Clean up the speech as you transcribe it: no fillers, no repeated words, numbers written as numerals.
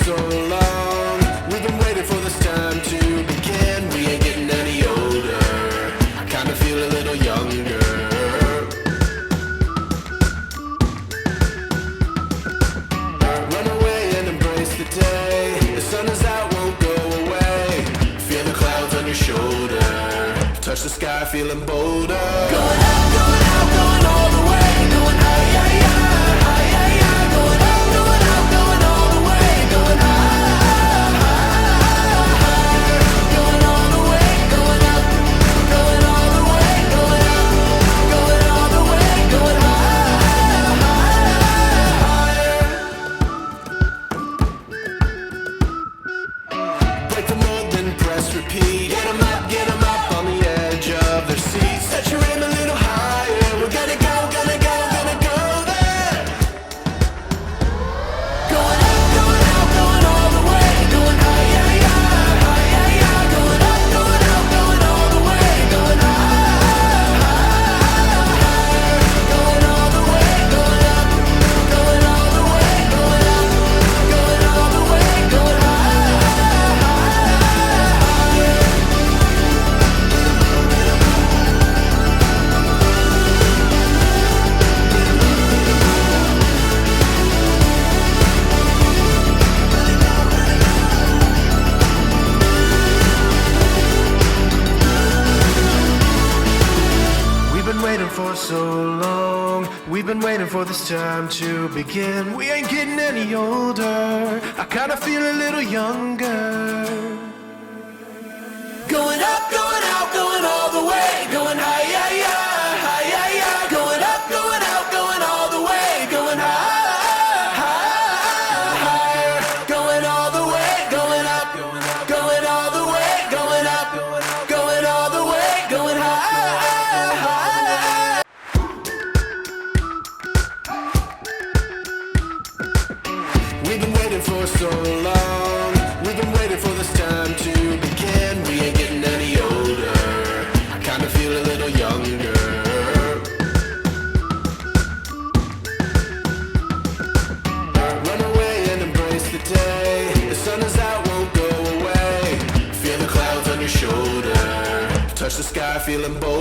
so long. We've been waiting for this time to begin. We ain't getting any older. I kinda feel a little younger. Run away and embrace the day. The sun is out, won't go away. Feel the clouds on your shoulder. Touch the sky, feeling bolder. Going up, going out, going all the way. Going high, yeah, yeah, high, yeah, yeah. Going up, going out, going all the way. Going high, higher. Going all the way, going up. Going all the way, going up. Going all the way, going higher. Break the mold, then press repeat. Get 'em up on the edge of their seats. Set your aim a little higher. We're gonna go, gonna go, gonna go there. Going up, going out, going all the way. Going high, yeah, yeah, high, yeah, yeah. Going up, going out, going all the way. Going higher. Going all the way, going up. Going all the way, going up. Going all the way, going We've been waiting for so long. We've been waiting for this time to begin. We ain't getting any older. I kinda feel a little younger. Going up, going out, going all the way. Going high, yeah, yeah, high, yeah, yeah. Going up, going out, going all the way. Going higher. Going all the way, going up. Going all the way, going up. Going all the way, going higher. We've been waiting for so long. We've been waiting for this time to begin. We ain't getting any older. I kinda feel a little younger. Run away and embrace the day. The sun is out, won't go away. Feel the clouds on your shoulder. Touch the sky, feeling bold.